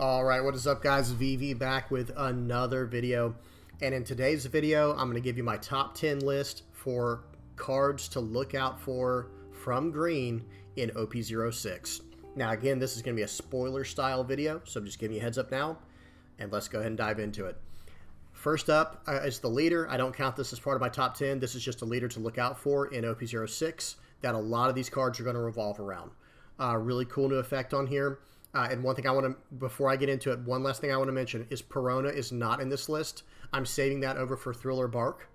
All right, what is up, guys? VV back with another video. And in today's video, I'm going to give you my top 10 list for cards to look out for from green in OP-06. Now, again, this is going to be a spoiler style video, so I'm just giving you a heads up now, and let's go ahead and dive into it. First up is the leader. I don't count this as part of my top 10. This is just a leader to look out for in OP-06 that a lot of these cards are going to revolve around. Really cool new effect on here. And one thing I want to, before I get into it, one last thing I want to mention is Perona is not in this list. I'm saving that over for Thriller Bark.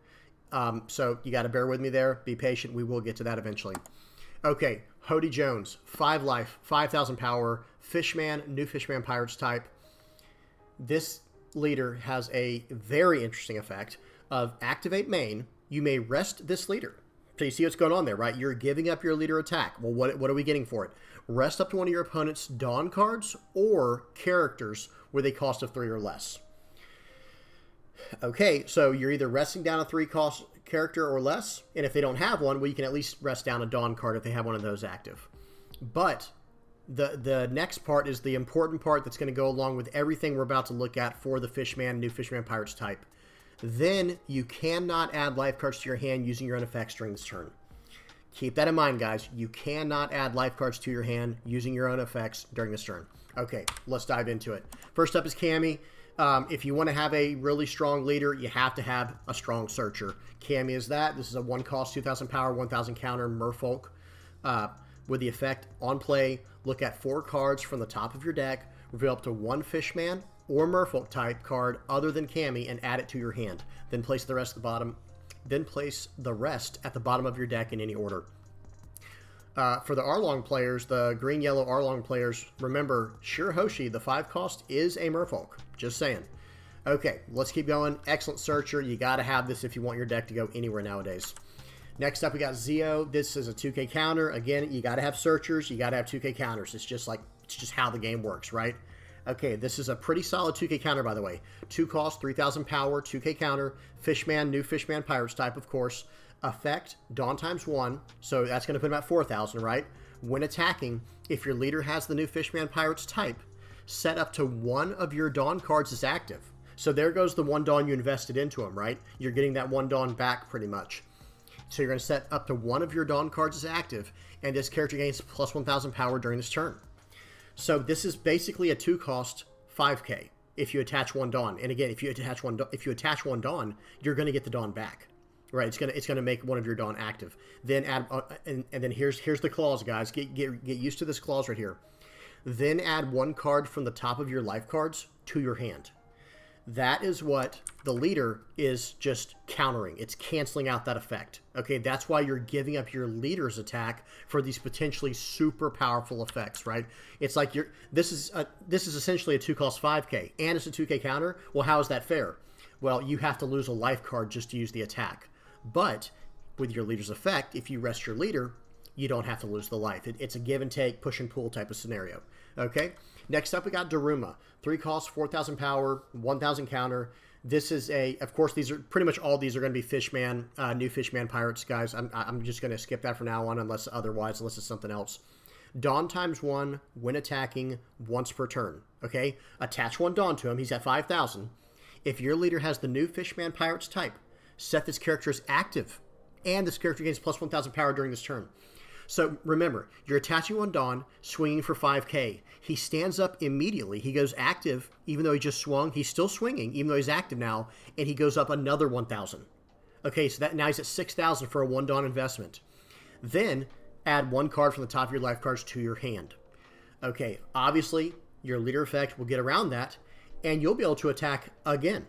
So you got to bear with me there. Be patient. We will get to that eventually. Okay, Hody Jones, 5 life, 5,000 power, Fishman, new Fishman Pirates type. This leader has a very interesting effect of activate main. You may rest this leader. So you see what's going on there, right? You're giving up your leader attack. Well, what are we getting for it? Rest up to one of your opponent's Dawn cards or characters with a cost of 3 or less. Okay, so you're either resting down a 3 cost character or less, and if they don't have one, well, you can at least rest down a Dawn card if they have one of those active. But the next part is the important part that's going to go along with everything we're about to look at for the Fishman, new Fishman Pirates type. Then you cannot add life cards to your hand using your own effects during this turn. Keep that in mind, guys. You cannot add life cards to your hand using your own effects during this turn. Okay, let's dive into it. First up is Cammy. If you want to have a really strong leader, you have to have a strong searcher. Cammy is that. This is a 1 cost, 2,000 power, 1,000 counter merfolk. With the effect on play, look at 4 cards from the top of your deck, reveal up to 1 Fishman or merfolk type card other than Cammy and add it to your hand. Then place the rest at the bottom. Then place the rest at the bottom of your deck in any order. For the Arlong players, the green-yellow Arlong players, remember, Shirahoshi, the 5 cost, is a merfolk. Just saying. Okay, let's keep going. Excellent searcher. You got to have this if you want your deck to go anywhere nowadays. Next up, we got Zeo. This is a 2K counter. Again, you got to have searchers. You got to have 2K counters. It's just how the game works, right? Okay, this is a pretty solid 2K counter, by the way. 2 cost, 3,000 power, 2K counter, Fishman, new Fishman Pirates type, of course. Effect, Dawn ×1, so that's going to put him at 4,000, right? When attacking, if your leader has the new Fishman Pirates type, set up to 1 of your Dawn cards as active. So there goes the 1 Dawn you invested into him, right? You're getting that 1 Dawn back pretty much. So you're going to set up to 1 of your Dawn cards as active, and this character gains plus 1,000 power during this turn. So this is basically a 2 cost 5K if you attach 1 Dawn. And again, if you attach one Dawn, you're going to get the Dawn back. Right, it's gonna make 1 of your Dawn active. Then add and then here's the clause, guys. Get used to this clause right here. Then add 1 card from the top of your life cards to your hand. That is what the leader is just countering. It's canceling out that effect. Okay, that's why you're giving up your leader's attack for these potentially super powerful effects, right? It's like this is essentially a 2 cost 5K and it's a 2K counter. Well, how is that fair? Well, you have to lose a life card just to use the attack. But with your leader's effect, if you rest your leader, you don't have to lose the life. It's a give and take, push and pull type of scenario. Okay. Next up, we got Daruma. 3 costs, 4,000 power, 1,000 counter. This is of course, these are pretty much all these are going to be Fishman, new Fishman Pirates, guys. I'm just going to skip that from now on unless it's something else. Dawn ×1 when attacking once per turn. Okay. Attach 1 Dawn to him. He's at 5,000. If your leader has the new Fishman Pirates type, set this character as active, and this character gains plus 1,000 power during this turn. So remember, you're attaching 1 Dawn, swinging for 5K. He stands up immediately. He goes active, even though he just swung. He's still swinging, even though he's active now, and he goes up another 1,000. Okay, so now he's at 6,000 for a 1 Dawn investment. Then add 1 card from the top of your life cards to your hand. Okay, obviously, your leader effect will get around that, and you'll be able to attack again,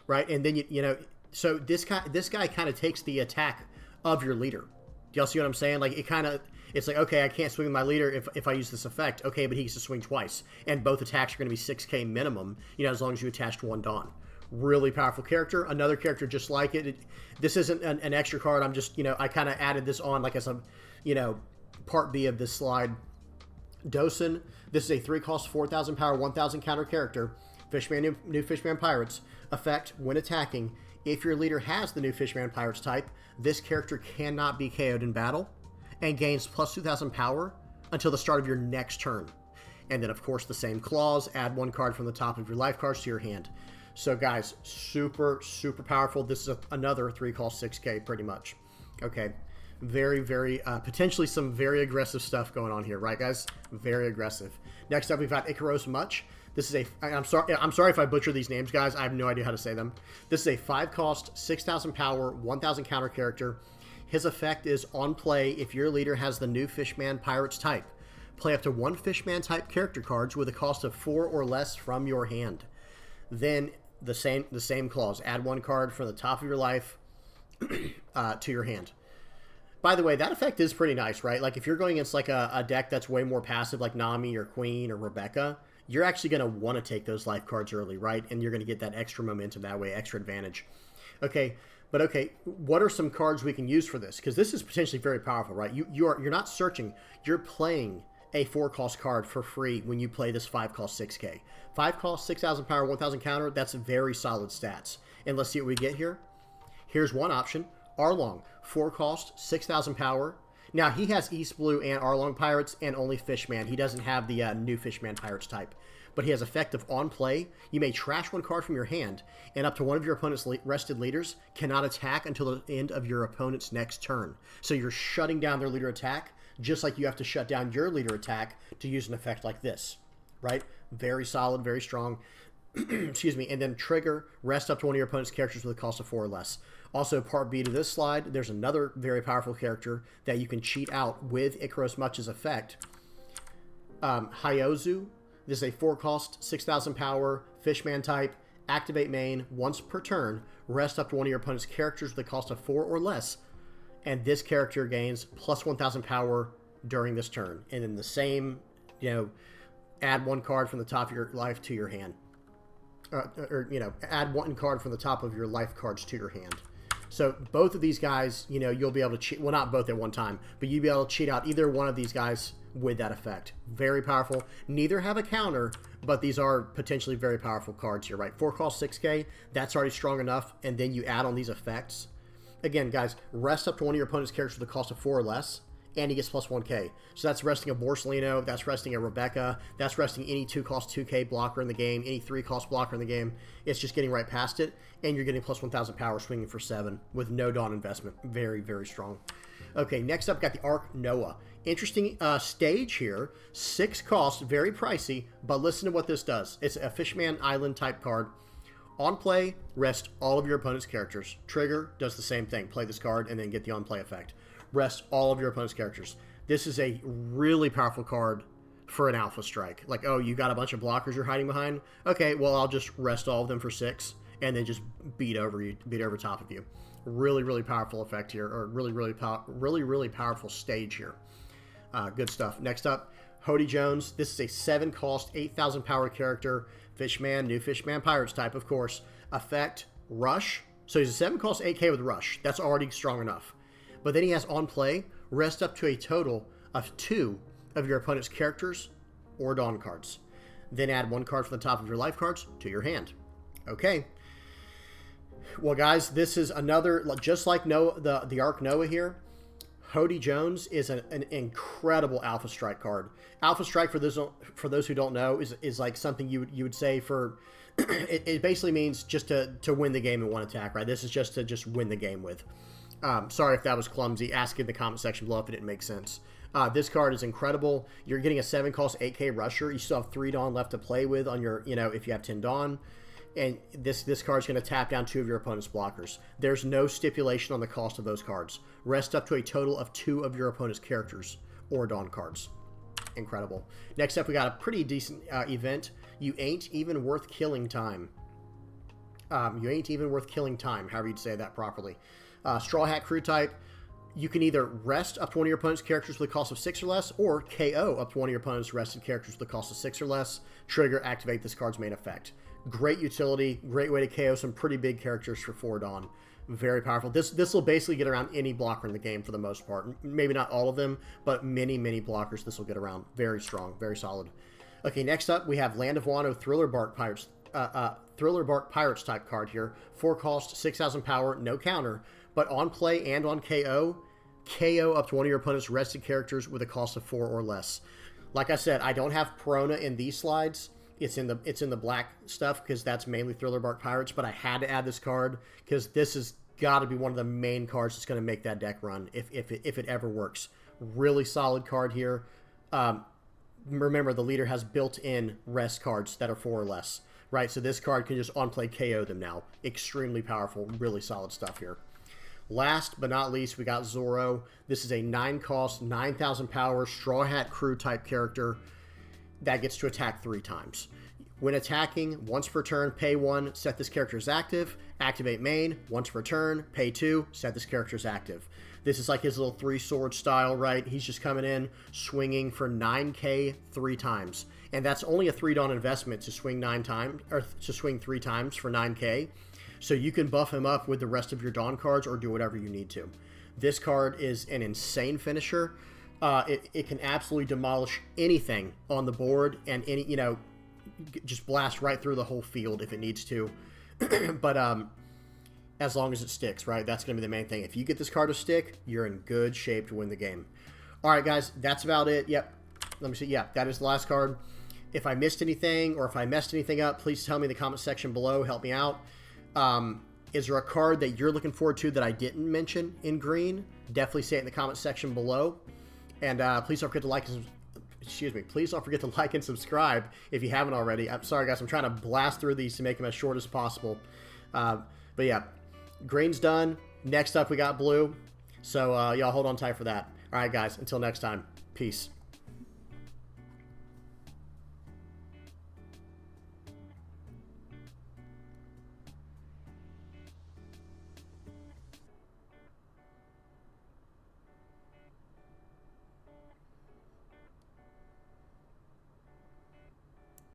right? And then you know. So this guy kind of takes the attack of your leader. Do y'all see what I'm saying? Like it's like, okay, I can't swing with my leader if I use this effect. Okay, but he gets to swing twice, and both attacks are going to be 6K minimum. You know, as long as you attached 1 Dawn. Really powerful character. Another character just like it. This isn't an extra card. I'm just I kind of added this on like as a part B of this slide. Dosen. This is a 3 cost, 4,000 power, 1,000 counter character. Fishman, new Fishman Pirates. Effect when attacking. If your leader has the new Fishman Pirates type, this character cannot be KO'd in battle and gains plus 2,000 power until the start of your next turn. And then, of course, the same clause. Add 1 card from the top of your life cards to your hand. So, guys, super, super powerful. This is another 3-cost 6K, pretty much. Okay. Very, very, potentially some very aggressive stuff going on here, right, guys? Very aggressive. Next up, we've got Icaros Much. This is I'm sorry if I butcher these names, guys. I have no idea how to say them. This is a 5-cost, 6,000 power, 1,000 counter character. His effect is on play if your leader has the new Fishman Pirates type. Play up to 1 Fishman type character cards with a cost of 4 or less from your hand. Then the same clause. Add 1 card from the top of your life to your hand. By the way, that effect is pretty nice, right? Like, if you're going against, like, a deck that's way more passive, like Nami or Queen or Rebecca, you're actually going to want to take those life cards early, right? And you're going to get that extra momentum that way, extra advantage. Okay, but okay, what are some cards we can use for this? Because this is potentially very powerful, right? You're not searching. You're playing a 4-cost card for free when you play this 5-cost 6K. 5-cost, 6,000 power, 1,000 counter, that's very solid stats. And let's see what we get here. Here's one option. Arlong, 4-cost, 6,000 power. Now, he has East Blue and Arlong Pirates and only Fishman. He doesn't have the new Fishman Pirates type. But he has effective on play. You may trash 1 card from your hand, and up to 1 of your opponent's rested leaders cannot attack until the end of your opponent's next turn. So you're shutting down their leader attack, just like you have to shut down your leader attack to use an effect like this, right? Very solid, very strong. Excuse me. And then trigger, rest up to 1 of your opponent's characters with a cost of 4 or less. Also, part B to this slide, there's another very powerful character that you can cheat out with Icaros Much's effect. Hyozu. This is a 4-cost, 6,000 power, Fishman type. Activate main once per turn. Rest up to 1 of your opponent's characters with a cost of 4 or less. And this character gains plus 1,000 power during this turn. And then the same, add 1 card from the top of your life to your hand. Add 1 card from the top of your life cards to your hand. So both of these guys, you'll be able to cheat. Well, not both at one time, but you'll be able to cheat out either one of these guys with that effect. Very powerful. Neither have a counter, but these are potentially very powerful cards here, right? 4-cost 6K, that's already strong enough. And then you add on these effects. Again, guys, rest up to 1 of your opponent's characters with a cost of 4 or less, and he gets plus 1K. So that's resting a Borsellino, that's resting a Rebecca, that's resting any 2-cost 2K blocker in the game, any 3-cost blocker in the game. It's just getting right past it, and you're getting plus 1,000 power swinging for 7 with no Dawn investment. Very, very strong. Okay, next up, got the Ark Noah. Interesting stage here. 6 cost, very pricey, but listen to what this does. It's a Fishman Island type card. On play, rest all of your opponent's characters. Trigger does the same thing. Play this card and then get the on play effect. Rest all of your opponent's characters. This is a really powerful card for an alpha strike. Like, oh, you got a bunch of blockers you're hiding behind? Okay, well, I'll just rest all of them for 6 and then just beat over top of you. Really, really powerful effect here, or really powerful stage here. Good stuff. Next up, Hody Jones. This is a 7-cost, 8,000 power character. Fishman, new Fishman Pirates type, of course. Effect, Rush. So he's a 7-cost 8K with Rush. That's already strong enough. But then he has on play, rest up to a total of 2 of your opponent's characters or Dawn cards. Then add 1 card from the top of your life cards to your hand. Okay. Well, guys, this is another, just like Noah, the Ark Noah here. Hody Jones is an incredible Alpha Strike card. Alpha Strike, for those who don't know, is like something you would say for... it basically means just to win the game in 1 attack, right? This is just to win the game with. Sorry if that was clumsy. Ask in the comment section below if it didn't make sense. This card is incredible. You're getting a 7-cost 8K Rusher. You still have 3 Dawn left to play with on your, if you have 10 Dawn. And this card's going to tap down 2 of your opponent's blockers. There's no stipulation on the cost of those cards. Rest up to a total of 2 of your opponent's characters or Dawn cards. Incredible. Next up, we got a pretty decent event. You Ain't Even Worth Killing Time. You Ain't Even Worth Killing Time, however you'd say that properly. Straw Hat Crew type. You can either rest up to 1 of your opponent's characters with a cost of 6 or less, or KO up to 1 of your opponent's rested characters with a cost of 6 or less. Trigger, activate this card's main effect. Great utility, great way to KO some pretty big characters for 4 Dawn. Very powerful. This will basically get around any blocker in the game for the most part. Maybe not all of them, but many blockers this will get around. Very strong, very solid. Okay, next up we have Land of Wano Thriller Bark Pirates. Thriller Bark Pirates type card here. 4 cost, 6,000 power, no counter, but on play and on KO up to 1 of your opponent's rested characters with a cost of 4 or less. Like I said, I don't have Perona in these slides. It's in the black stuff because that's mainly Thriller Bark Pirates. But I had to add this card because this has got to be one of the main cards that's going to make that deck run if it ever works. Really solid card here. Remember, the leader has built-in rest cards that are 4 or less, right? So this card can just on-play KO them now. Extremely powerful, really solid stuff here. Last but not least, we got Zorro. This is a 9-cost, 9,000 power, Straw Hat Crew type character that gets to attack 3 times. When attacking, once per turn, pay 1, set this character as active. Activate main, once per turn, pay 2, set this character as active. This is like his little 3-sword style, right? He's just coming in, swinging for 9k 3 times. And that's only a 3 Dawn investment to swing 9 times, or to swing 3 times for 9k. So you can buff him up with the rest of your Dawn cards or do whatever you need to. This card is an insane finisher. It can absolutely demolish anything on the board and just blast right through the whole field if it needs to. But as long as it sticks, right? That's going to be the main thing. If you get this card to stick, you're in good shape to win the game. All right, guys, that's about it. Yep. Let me see. Yeah, that is the last card. If I missed anything or if I messed anything up, please tell me in the comment section below. Help me out. Is there a card that you're looking forward to that I didn't mention in green? Definitely say it in the comment section below. And please don't forget to like and please don't forget to like and subscribe if you haven't already. I'm sorry, guys. I'm trying to blast through these to make them as short as possible. But yeah, green's done. Next up, we got blue. So y'all hold on tight for that. All right, guys. Until next time. Peace.